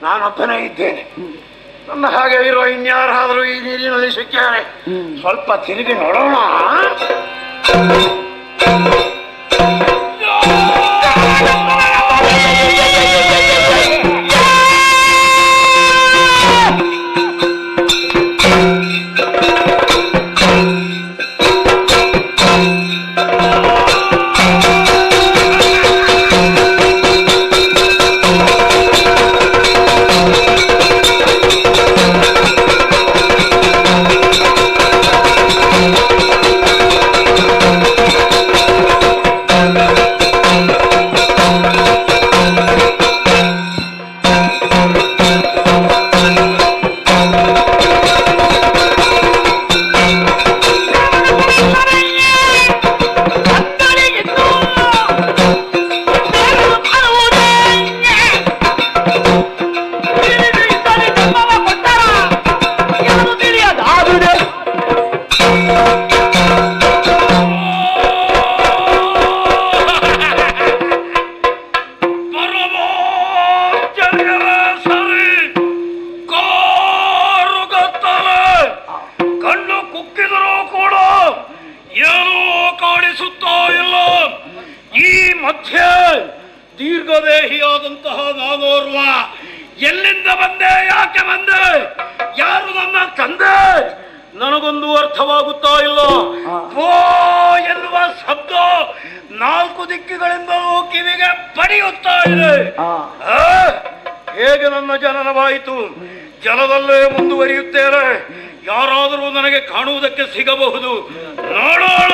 ನಾನೊಬ್ಬನೇ ಇದ್ದೇನೆ. ನನ್ನ ಹಾಗೆ ಇರೋ ಇನ್ಯಾರಾದರೂ ಈ ನೀರಿನಲ್ಲಿ ಸಿಕ್ಕಿದ್ದಾರೆ. ಸ್ವಲ್ಪ ತಿರುಗಿ ನೋಡೋಣ. ಎಲ್ಲಿಂದ ಬಂದೆ, ಯಾಕೆ ಬಂದೆ, ಯಾರು ನನ್ನ ತಂದೆ, ನನಗೊಂದು ಅರ್ಥವಾಗುತ್ತಾ ಇಲ್ಲ. ಓ ಎನ್ನುವ ಶಬ್ದ ನಾಲ್ಕು ದಿಕ್ಕುಗಳಿಂದಲೂ ಕಿವಿಗೆ ಬಡಿಯುತ್ತಾ ಇದೆ. ಹೇಗೆ ನನ್ನ ಜನನವಾಯಿತು? ಜಲದಲ್ಲೇ ಮುಂದುವರಿಯುತ್ತೇನೆ. ಯಾರಾದರೂ ನನಗೆ ಕಾಣುವುದಕ್ಕೆ ಸಿಗಬಹುದು, ನೋಡೋಣ.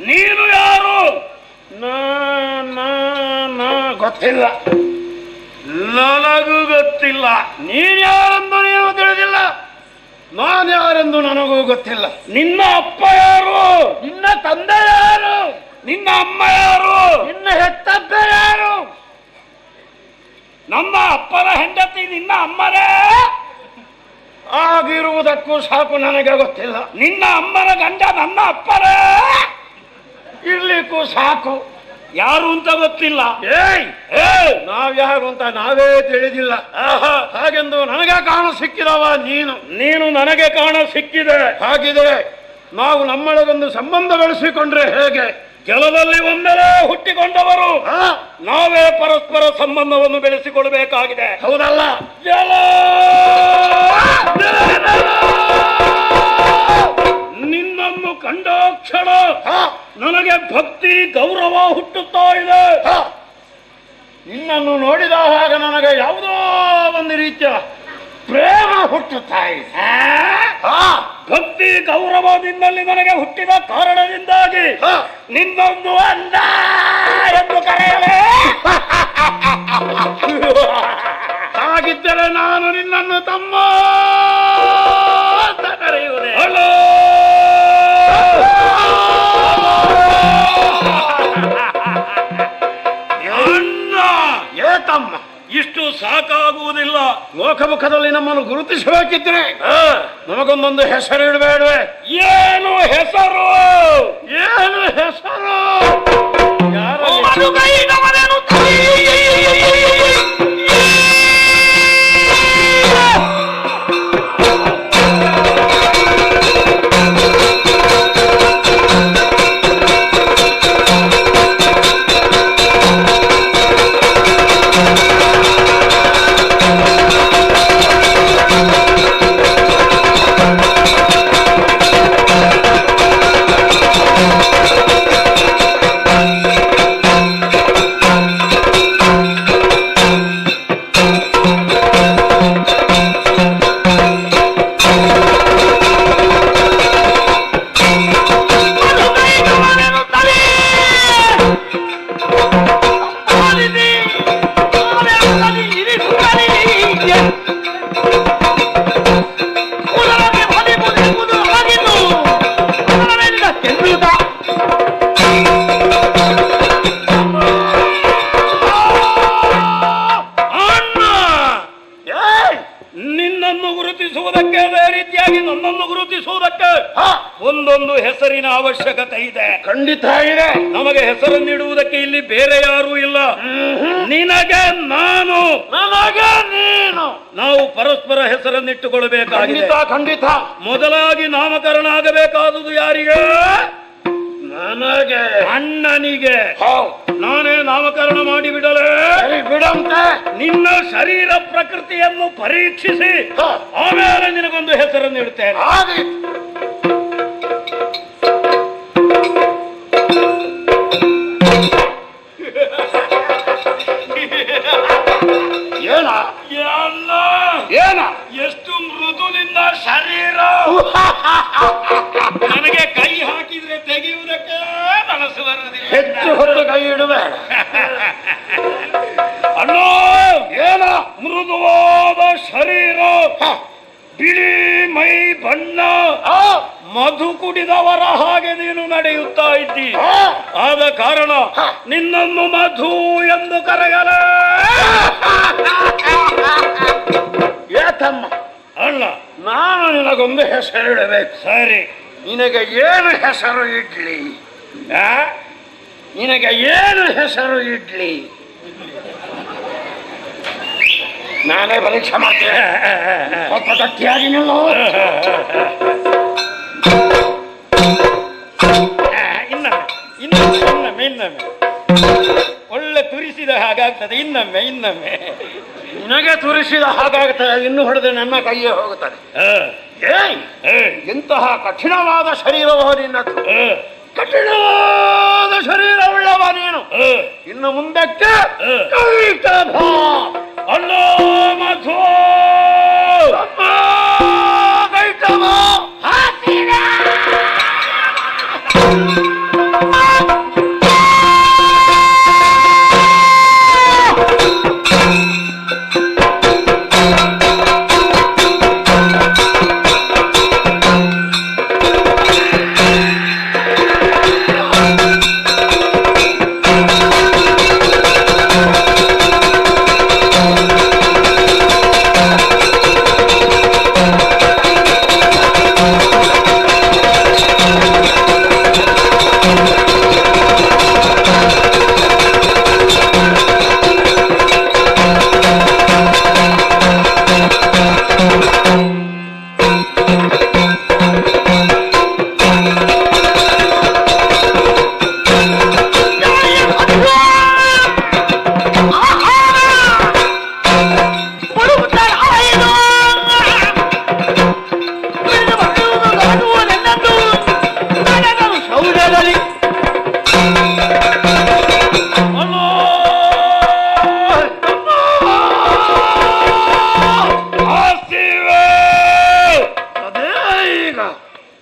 ನೀನು ಯಾರು? ಗೊತ್ತಿಲ್ಲ, ನನಗೂ ಗೊತ್ತಿಲ್ಲ. ನೀನ್ ಯಾರೆಂದು ನೀನು ತಿಳಿದಿಲ್ಲ, ನಾನು ಯಾರೆಂದು ನನಗೂ ಗೊತ್ತಿಲ್ಲ. ನಿನ್ನ ಅಪ್ಪ ಯಾರು? ನಿನ್ನ ತಂದೆ ಯಾರು? ನಿನ್ನ ಅಮ್ಮ ಯಾರು? ನಿನ್ನ ಹೆತ್ತಪ್ಪ ಯಾರು? ನನ್ನ ಅಪ್ಪನ ಹೆಂಡತಿ ನಿನ್ನ ಅಮ್ಮನೇ ಆಗಿರುವುದಕ್ಕೂ ಸಾಕು ನನಗೆ ಗೊತ್ತಿಲ್ಲ. ನಿನ್ನ ಅಮ್ಮನ ಗಂಡ ನನ್ನ ಅಪ್ಪನೇ ಇರ್ಲಿಕ್ಕೂ ಸಾಕು. ಯಾರು ಅಂತ ಗೊತ್ತಿಲ್ಲ. ನಾವ್ಯಾರು ಅಂತ ನಾವೇ ತಿಳಿದಿಲ್ಲ. ಹಾಗೆಂದು ನನಗೆ ಕಾಣ ಸಿಕ್ಕಿದವ ನೀನು. ನೀನು ನನಗೆ ಕಾಣ ಸಿಕ್ಕಿದೆ. ಹಾಗಿದೆ ನಾವು ನಮ್ಮೊಳಗೊಂದು ಸಂಬಂಧ ಬೆಳೆಸಿಕೊಂಡ್ರೆ ಹೇಗೆ? ಜಲದಲ್ಲಿ ಒಮ್ಮೆಲೆ ಹುಟ್ಟಿಕೊಂಡವರು ನಾವೇ ಪರಸ್ಪರ ಸಂಬಂಧವನ್ನು ಬೆಳೆಸಿಕೊಳ್ಬೇಕಾಗಿದೆ, ಹೌದಲ್ಲ? ಜಲ ನಿನ್ನನ್ನು ಕಂಡ ಕ್ಷಣ ನನಗೆ ಭಕ್ತಿ ಗೌರವ ಹುಟ್ಟುತ್ತಾ ಇದೆ. ನಿನ್ನನ್ನು ನೋಡಿದ ಹಾಗೆ ನನಗೆ ಯಾವುದೋ ಒಂದು ರೀತಿಯ ಪ್ರೇಮ ಹುಟ್ಟುತ್ತಾ ಇದೆ. ಭಕ್ತಿ ಗೌರವ ನಿನ್ನಲ್ಲಿ ನನಗೆ ಹುಟ್ಟಿದ ಕಾರಣದಿಂದಾಗಿ ನಿನ್ನೊಂದು ಅಂದ ಎಂದು ಕರೆಯಲೇ. ಹಾಗಿದ್ದರೆ ನಾನು ನಿನ್ನನ್ನು ತಮ್ಮ ಅಂತ ಕರೆಯುವುದೇ. ಹಲೋ ಅಣ್ಣ, ಏತಮ್ಮ, ಇಷ್ಟು ಸಾಕಾಗುವುದಿಲ್ಲ. ಲೋಕಮುಖದಲ್ಲಿ ನಮ್ಮನ್ನು ಗುರುತಿಸಬೇಕಿದ್ರೆ ನಮಗೊಂದೊಂದು ಹೆಸರು ಇಡಬೇಡವೆ? ಏನು ಹೆಸರು? ಏನು ಹೆಸರು? ನಿನ್ನನ್ನು ಗುರುತಿಸುವುದಕ್ಕೆ, ಅದೇ ರೀತಿಯಾಗಿ ನನ್ನನ್ನು ಗುರುತಿಸುವುದಕ್ಕೆ ಒಂದೊಂದು ಹೆಸರಿನ ಅವಶ್ಯಕತೆ ಇದೆ. ಖಂಡಿತ ಇದೆ. ನಮಗೆ ಹೆಸರನ್ನಿಡುವುದಕ್ಕೆ ಇಲ್ಲಿ ಬೇರೆ ಯಾರೂ ಇಲ್ಲ. ನಿನಗೆ ನಾನು, ನನಗೆ ನೀನು, ನಾವು ಪರಸ್ಪರ ಹೆಸರನ್ನಿಟ್ಟುಕೊಳ್ಳಬೇಕಾಗಿದೆ. ಖಂಡಿತ. ಮೊದಲಾಗಿ ನಾಮಕರಣ ಆಗಬೇಕಾದುದು ಯಾರಿಗೆ? ನನಗೆ, ಅಣ್ಣನಿಗೆ. ನಾನೇ ನಾಮಕರಣ ಮಾಡಿ ಬಿಡಲೇ? ಬಿಡಂತೆ. ನಿನ್ನ ಶರೀರ ಪ್ರಕೃತಿಯನ್ನು ಪರೀಕ್ಷಿಸಿ ಆಮೇಲೆ ನಿನಗೊಂದು ಹೆಸರನ್ನು ಇಡುತ್ತೇನೆ. ಏನ ಏನ ಎಷ್ಟು ಮೃದುಲಿಂದ ಶರೀರ. ನನಗೆ ಕೈ ಹಾಕಿದ್ರೆ ತೆಗೆಯುವುದಕ್ಕೆ ಮನಸ್ಸು ಬರುವುದಿಲ್ಲ. ಹೆಚ್ಚು ಹೊತ್ತು ಕೈ ಇಡುವೆ. ಅಣ್ಣ, ಏನ ಮೃದುವಾದ ಶರೀರ, ಬಿಳಿ ಮೈ ಬಣ್ಣ, ಮಧು ಕುಡಿದವರ ಹಾಗೆ ನೀನು ನಡೆಯುತ್ತಾ ಇದ್ದಿ. ಆದ ಕಾರಣ ನಿನ್ನನ್ನು ಮಧು ಎಂದು ಕರೆಯಲ. ಏತಮ್ಮ ಅಣ್ಣ, ನಾನು ನಿನಗೊಂದು ಹೆಸರು ಇಡಬೇಕು. ಸರಿ, ನಿನಗೆ ಏನು ಹೆಸರು ಇಡ್ಲಿ? ನಿನಗೆ ಏನು ಹೆಸರು ಇಡ್ಲಿ? ನಾನೇ ಪರೀಕ್ಷೆ ಮಾಡ್ತೇನೆ. ಸ್ವಲ್ಪ ಗಟ್ಟಿಯಾಗಿ ನಿಲ್ಲು. ಇನ್ನೊಮ್ಮೆ ಒಳ್ಳೆ ತುರಿಸಿದ ಹಾಗಾಗ್ತದೆ. ಇನ್ನೊಮ್ಮೆ ನಿನಗೆ ತುರಿಸಿದ ಹಾಗಾಗ್ತದೆ. ಇನ್ನು ಹೊಡೆದು ನನ್ನ ಕೈಯೇ ಹೋಗುತ್ತದೆ. ಎಂತಹ ಕಠಿಣವಾದ ಶರೀರವ ನಿನ್ನದು. ಕಠಿಣವಾದ ಶರೀರವುಳ್ಳವ ನೀನು. ಇನ್ನು ಮುಂದಕ್ಕೆ ಅಲ್ಲೋ ಮಧು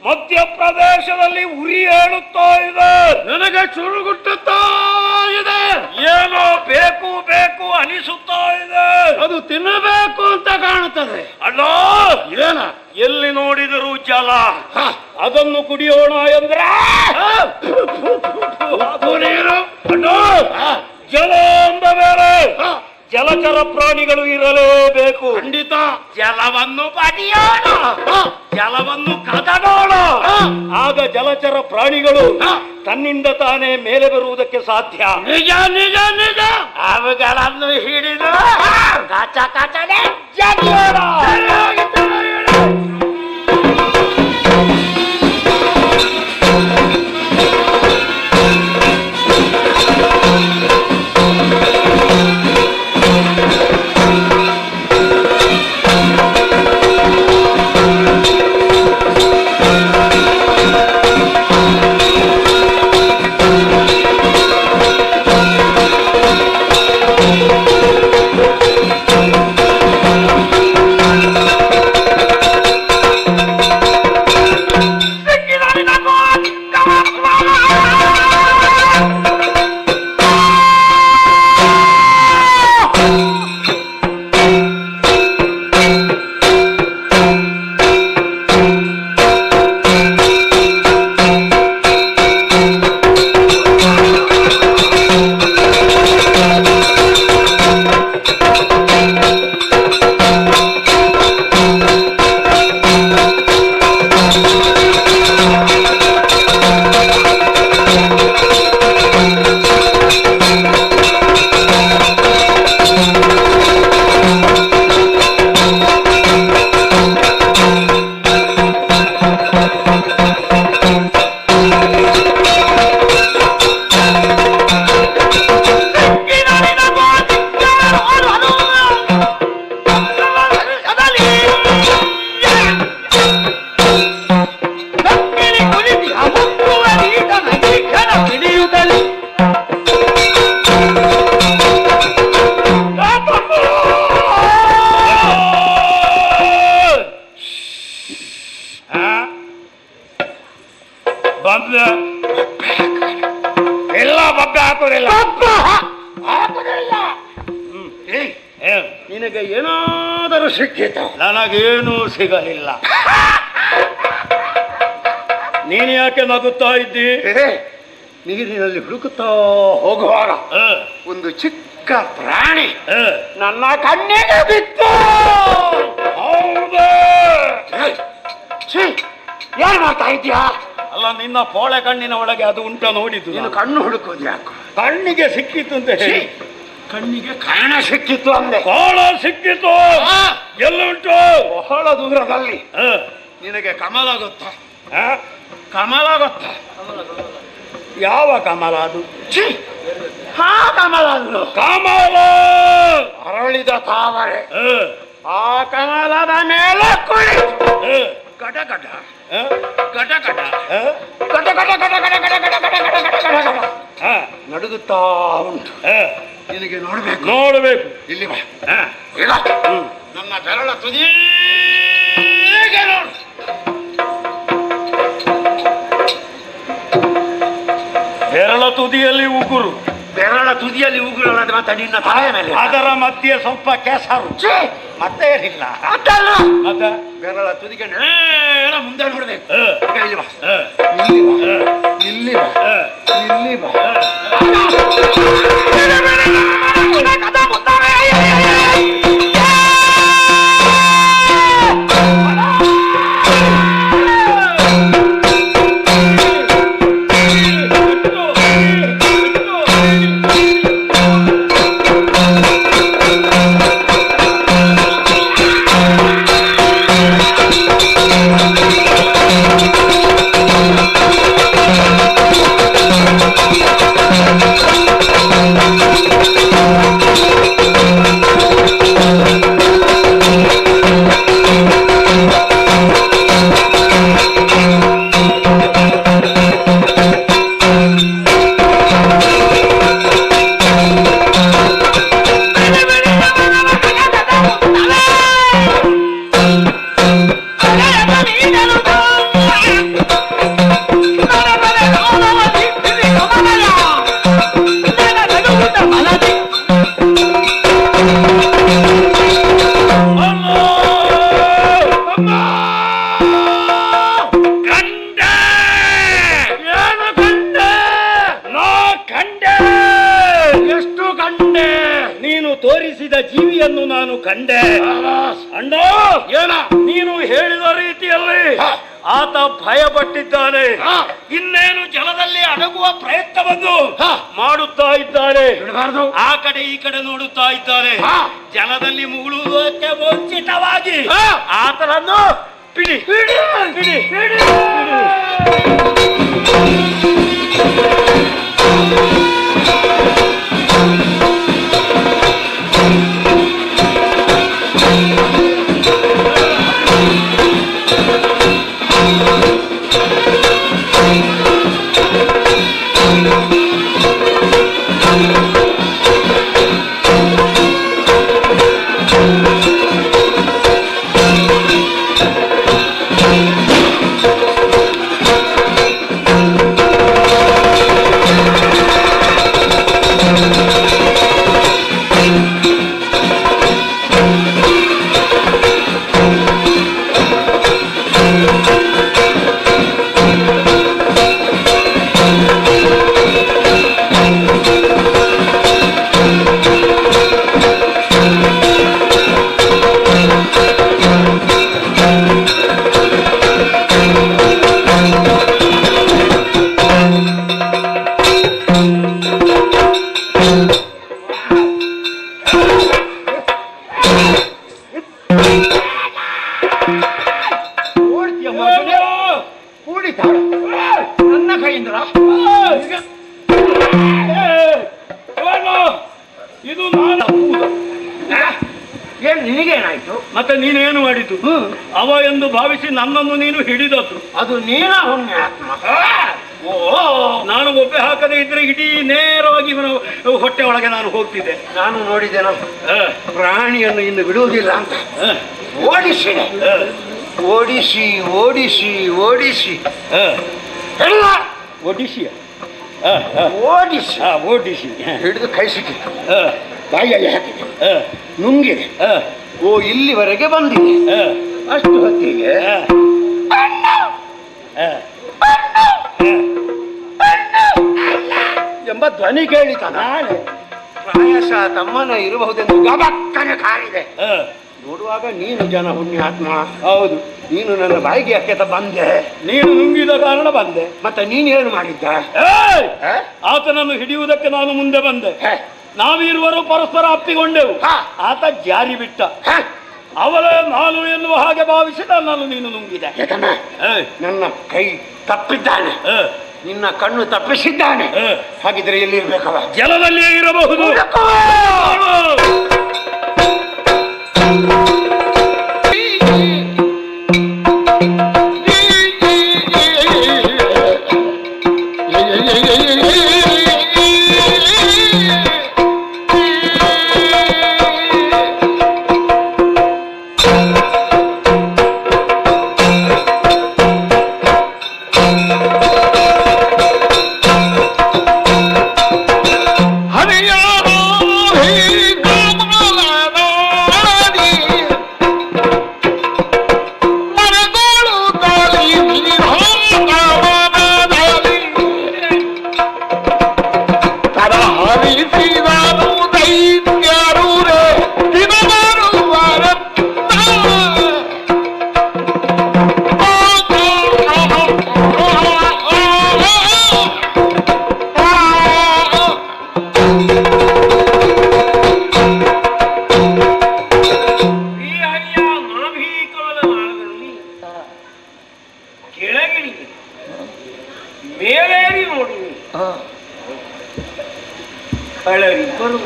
ಮಧ್ಯಪ್ರದೇಶದಲ್ಲಿ ಉರಿ ಹೇಳುತ್ತಾ ಇದೆ. ನನಗೆ ಚುರುಗುಟ್ಟುತ್ತಾ ಇದೆ. ಏನೋ ಬೇಕು ಅನಿಸುತ್ತಾ ಇದೆ. ಅದು ತಿನ್ನಬೇಕು ಅಂತ ಕಾಣುತ್ತದೆ. ಅಲ್ಲೋ ಏನ ಎಲ್ಲಿ ನೋಡಿದರೂ ಜಲ. ಅದನ್ನು ಕುಡಿಯೋಣ ಎಂದ್ರೆ ನೀರು. ಜಲ ಅಂದ ಬೇರೆ ಜಲಚರ ಪ್ರಾಣಿಗಳು ಇರಲೇಬೇಕು. ಖಂಡಿತ ಜಲವನ್ನು ಪಡೆಯೋಣ, ಜಲವನ್ನು ಕದಡೋಣ. ಆಗ ಜಲಚರ ಪ್ರಾಣಿಗಳು ತನ್ನಿಂದ ತಾನೇ ಮೇಲೆ ಬರುವುದಕ್ಕೆ ಸಾಧ್ಯ. ನಿಜ ನಿಜ ನಿಜ. ಅವುಗಳನ್ನು ಹಿಡಿದು ಕಾಚ ಕಾಚನೆ ಜಗಿಯೋಣ. ಎಲ್ಲ ಬಬ್ಬೆ ಹಾಕೋದಿಲ್ಲ. ನಿನಗೆ ಏನಾದರೂ ಸಿಕ್ಕಿತು? ನನಗೇನೂ ಸಿಗಲಿಲ್ಲ. ನೀನು ಯಾಕೆ ನಗುತ್ತಾ ಇದ್ದಿ? ನೀರಿನಲ್ಲಿ ಹುಡುಕುತ್ತಾ ಹೋಗುವಾಗ ಒಂದು ಚಿಕ್ಕ ಪ್ರಾಣಿ ನನ್ನ ಕಣ್ಣಿಗೆ ಬಿತ್ತು. ಏನ್ ಮಾಡ್ತಾ ಇದ್ಯಾ? ಅಲ್ಲ, ನಿನ್ನ ಪೋಳೆ ಕಣ್ಣಿನ ಒಳಗೆ ಅದು ಉಂಟ ನೋಡಿದ್ದು. ನೀನು ಕಣ್ಣು ಹುಡುಕೋದು ಯಾಕೆ? ಕಣ್ಣಿಗೆ ಸಿಕ್ಕಿತ್ತು ಅಂತ ಹೇಳಿ ಕಣ್ಣಿಗೆ ಕಾಣ ಸಿಕ್ಕಿತ್ತು ಅಂದೆ. ಕಾಣ ಸಿಕ್ಕಿತು. ಎಲ್ಲುಂಟು? ಬಹಳ ದೂರದಲ್ಲಿ. ನಿನಗೆ ಕಮಲ ಗೊತ್ತಾ? ಕಮಲ ಗೊತ್ತಾ? ಯಾವ ಕಮಲ ಅದು? ಹಾ, ಕಮಲ ಅದು. ಕಮಲ ಅರಳಿದ ತಾವರೆ. ಆ ಕಮಲದ ಮೇಲೆ ಕುಳಿ ಗಟ ಗಟ ಗಟ ಗಟ ಗಟ ಗಟ ಗಟ ಗಟ ಗಟ ಗಟ ಗಟ ಗಟ ಗಟ ನಡುಗುತ್ತಾ ಉಂಟು. ನಿನಗೆ ನೋಡ್ಬೇಕು. ನೋಡ್ಬೇಕು. ಇಲ್ಲಿ ಬಾ. ಈಗ ನನ್ನ ಬೆರಳ ತುದಿಗೆ ನೋಡು. ಬೆರಳ ತುದಿಯಲ್ಲಿ ಉಗುರು. ಬೆರಳ ತುದಿಯಲ್ಲಿ ಉಗುರು ಮತ್ತೆ ನಿನ್ನ ತಲೆಯ ಮೇಲೆ. ಅದರ ಮಧ್ಯೆ ಸ್ವಲ್ಪ ಕೆಸರು. ಮತ್ತೆ ಏನಿಲ್ಲ. ಅದಲ್ಲ. ಮತ್ತೆ ಬೆರಳ ತುದಿಗೆ ನೇರ ಮುಂದೆ ನೋಡ್ಬೇಕು. ಇಲ್ಲಿ ಬಾ. ಇಲ್ಲಿ ಬಾ. ಇಲ್ಲಿ ಬಾ. ಇಲ್ಲಿ ಬಾ. ತೋರಿಸಿದ ಜೀವಿಯನ್ನು ನಾನು ಕಂಡೆ. ಅಣ್ಣ, ಏನ ನೀನು ಹೇಳಿದ ರೀತಿಯಲ್ಲಿ ಆತ ಭಯಪಟ್ಟಿದ್ದಾನೆ. ಇನ್ನೇನು ಜಲದಲ್ಲಿ ಅಡಗುವ ಪ್ರಯತ್ನವನ್ನು ಮಾಡುತ್ತಾ ಇದ್ದಾನೆ. ಆ ಕಡೆ ಈ ಕಡೆ ನೋಡುತ್ತಾ ಇದ್ದಾನೆ. ಜಲದಲ್ಲಿ ಮುಳುಗುವುದಕ್ಕೆ ಮುಂಚಿತವಾಗಿ ಆತನನ್ನು ಬಿಡಿ ಬಿಡಿ ಬಿಡಿ ಬಿಡಿ. ನನ್ನ ಕೈಯಿಂದ ಇದು ನಾನು ಏನು ನಿನಗೇನಾಯ್ತು? ಮತ್ತೆ ನೀನೇನು ಮಾಡಿದ್ದು? ಅವ ಎಂದು ಭಾವಿಸಿ ನನ್ನನ್ನು ನೀನು ಹಿಡಿದದ್ದು. ಅದು ನೀನ ಹುಣ್ಯಾತ್ಮ. ನಾನು ಒಬ್ಬೆ ಹಾಕದೇ ಇದ್ರೆ ಇಡೀ ನೇರವಾಗಿ ಇವನ ಹೊಟ್ಟೆ ಒಳಗೆ ನಾನು ಹೋಗ್ತಿದ್ದೆ. ನಾನು ನೋಡಿದ್ದೇನೆ ಪ್ರಾಣಿಯನ್ನು ಇನ್ನು ಬಿಡುವುದಿಲ್ಲ ಅಂತ ಓಡಿಸಿ ಓಡಿಸಿ ಓಡಿಸಿ ಓಡಿಸಿ ಎಲ್ಲ ಓಡಿಸಿ ಓಡಿಸಿ ಓಡಿಸಿ ಹಿಡಿದು ಕೈ ಸಿಕ್ಕಿತ್ತು. ಬಾಯಲ್ಲಿ ಹಾಕಿದೆ, ನುಂಗಿದೆ. ಓ ಇಲ್ಲಿವರೆಗೆ ಬಂದಿದೆ. ಅಷ್ಟು ಹೊತ್ತಿಗೆ ಎಂಬ ಧ್ವನಿ ಕೇಳಿತ. ನಾಳೆ ಪ್ರಾಯಶಃ ತಮ್ಮನ ಇರಬಹುದೆಂದು ಗಬಕ್ಕನೆ ಕಾರಿದೆ. ನೋಡುವಾಗ ನೀನು ಜನ ಹುಣ್ಯಾತ್ಮ. ಹೌದು, ನೀನು ನನ್ನ ಬಾಯಿಗೆ ಅಕ್ಕೆತ ಬಂದೆ. ನೀನು ನುಂಗಿದ ಕಾರಣ ಬಂದೆ. ಮತ್ತೆ ನೀನೇನು ಮಾಡಿದ್ದ? ಆತನನ್ನು ಹಿಡಿಯುವುದಕ್ಕೆ ನಾನು ಮುಂದೆ ಬಂದೆ. ನಾವಿರುವರು ಪರಸ್ಪರ ಅಪ್ಪಿಕೊಂಡೆವು. ಆತ ಜಾರಿ ಬಿಟ್ಟ. ಅವಳ ನಾನು ಎನ್ನುವ ಹಾಗೆ ಭಾವಿಸಿದ ನಾನು ನೀನು ನುಂಗಿದೆ. ನನ್ನ ಕೈ ತಪ್ಪಿದ್ದಾನೆ, ನಿನ್ನ ಕಣ್ಣು ತಪ್ಪಿಸಿದ್ದಾನೆ. ಹಾಗಿದ್ರೆ ಎಲ್ಲಿರ್ಬೇಕವ? ಜಲದಲ್ಲಿಯೇ ಇರಬಹುದು. ಕಳ್ಳರಿಬ್ಬರು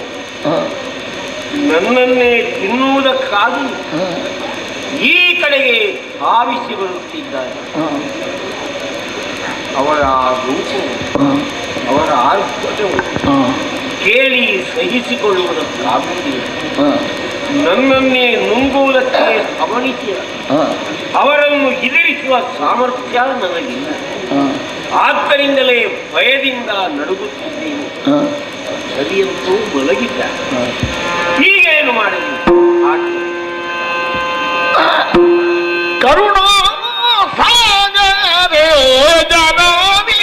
ನನ್ನನ್ನೇ ತಿನ್ನುವುದಕ್ಕಾಗಿ ಈ ಕಡೆಗೆ ಧಾವಿಸಿ ಬರುತ್ತಿದ್ದಾರೆ. ಅವರ ರೂಪು, ಅವರ ಆರ್ಭಟವು ಕೇಳಿ ಸಹಿಸಿಕೊಳ್ಳುವುದಕ್ಕಾಗುವುದಿಲ್ಲ. ನನ್ನನ್ನೇ ನುಂಗುವುದಕ್ಕೆ ಅವನಿಕೆ, ಅವರನ್ನು ಎದುರಿಸುವ ಸಾಮರ್ಥ್ಯ ನನಗಿಲ್ಲ. ಆದ್ದರಿಂದಲೇ ಭಯದಿಂದ ನಡುಗುತ್ತಿದ್ದೇನೆ. ಸರಿಯಂತೂ ಮಲಗಿದ್ದ. ಹೀಗೇನು ಮಾಡಲಿ? ಕರುಣಾ ಸಾಗರೇ ಜನನಿ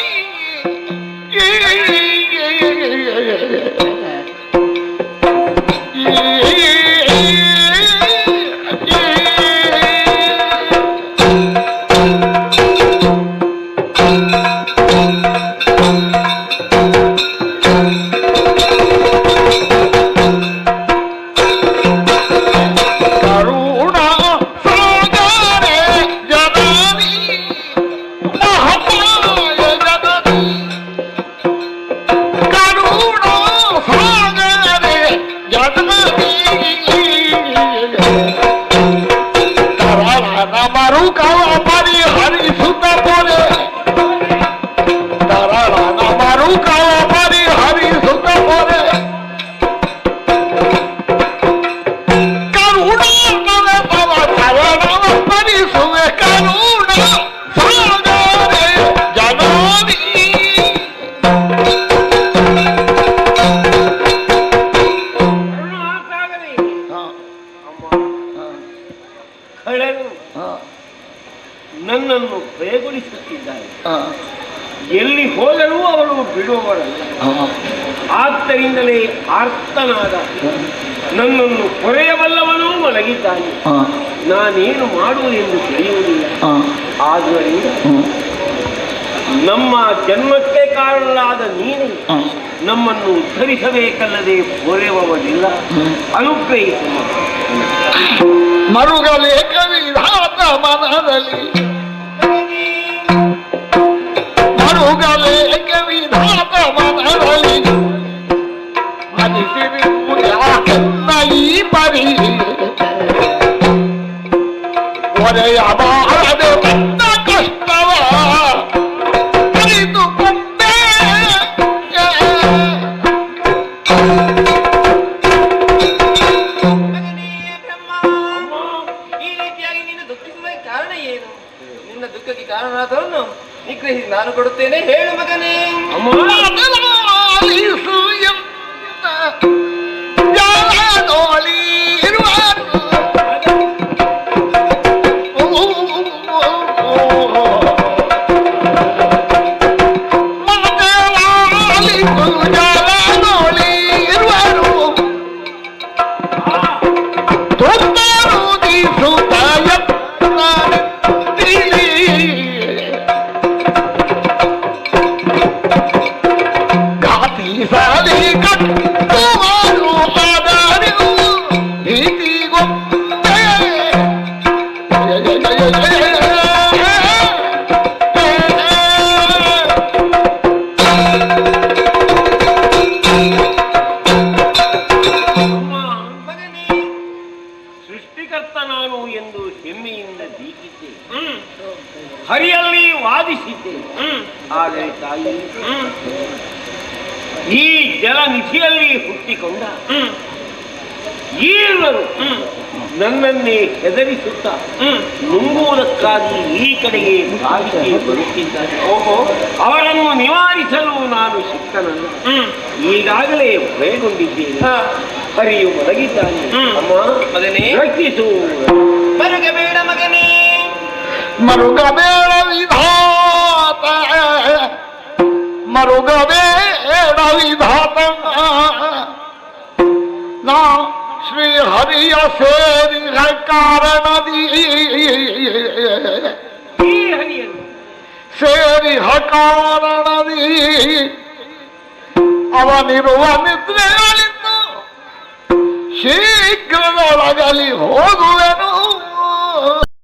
ನನ್ನನ್ನು ಭಯಗೊಳಿಸುತ್ತಿದ್ದಾರೆ. ಎಲ್ಲಿ ಹೋದರೂ ಅವಳು ಬಿಡುವವಳಲ್ಲ. ಆದ್ದರಿಂದಲೇ ಆರ್ತನಾದ ನನ್ನನ್ನು ಕೊರೆಯಬಲ್ಲವನೂ ಮಲಗಿದ್ದಾನೆ. ನಾನೇನು ಮಾಡುವುದೆಂದು ತಿಳಿಯುವುದಿಲ್ಲ. ಆದ್ದರಿಂದ ನಮ್ಮ ಜನ್ಮಕ್ಕೆ ಕಾರಣರಾದ ನೀನು ನಮ್ಮನ್ನು ಉದ್ಧರಿಸಬೇಕಲ್ಲದೆ ಕೊರೆಯುವವನಿಲ್ಲ. ಅನುಗ್ರಹಿಸು. ಮರುಗಲೇಕ ವಿಧಾತ ಮನದಲ್ಲಿ, ಮರುಗಲೇಕ ವಿಧಾತ ಮನದಲ್ಲಿ ಮನಿಸಿರಿ ಯಾಕೆನ್ನ ಈ ಪರಿ ಒರೆಯಬಾರದೆ ನನ್ನ ಕಷ್ಟವ ಅರಿತುಕೊಂಡೆ. ದುಃಖಕ್ಕೆ ಕಾರಣನಾದವನು ನಿಗ್ರಹಿಸಿ ನಾನು ಕೊಡುತ್ತೇನೆ. ಹೇಳು ಮಗನೇ. ಘಾತಿ ಸಾಲಿ ಕಟ್ಟುವ ಸೃಷ್ಟಿಕರ್ತ ನಾನು ಎಂದು ಹೆಮ್ಮೆಯಿಂದ ದೀಪಿದ್ದೆ. ಹರಿಯಲ್ಲಿ ವಾದಿಸಿದ್ದೆ. ಆದರೆ ತಾಯಿ, ಈ ಜಲನಿಧಿಯಲ್ಲಿ ಹುಟ್ಟಿಕೊಂಡ ಈರುವರು ನನ್ನನ್ನೇ ಹೆದರಿಸುತ್ತಾ ನುಂಗುವುದಕ್ಕಾಗಿ ಈ ಕಡೆಗೆ ಧಾವಿಸಿ ಬರುತ್ತಿದ್ದಾರೆ. ಅವರನ್ನು ನಿವಾರಿಸಲು ನಾನು ಸಿಕ್ಕನಲ್ಲ. ಈಗಾಗಲೇ ಭಯಗೊಂಡಿದ್ದೇನೆ. ಹರಿಯು ಮಲಗಿದ್ದಾನೆ. ಅಮ್ಮ, ಮಗನೇ, ರಕ್ಷಿಸು. ಮರುಗಬೇಡ ಮಗನೇ, ಮರುಗಬೇಡ ವಿಧಾತ, ಮರುಗಬೇಡ ವಿಧಾತ. ನಾ ಶ್ರೀ ಹರಿಯ ಸೇರಿದ ಕಾರಣದಿ ಈ ಹರಿಯನ್ನು ಸೇರಿಹ ಕಾರಣದಿ ಅವನಿರುವ ನಿದ್ರೆಗಳಿಂದ ಶೀಘ್ರದೊಳಗಲಿ ಹೋಗ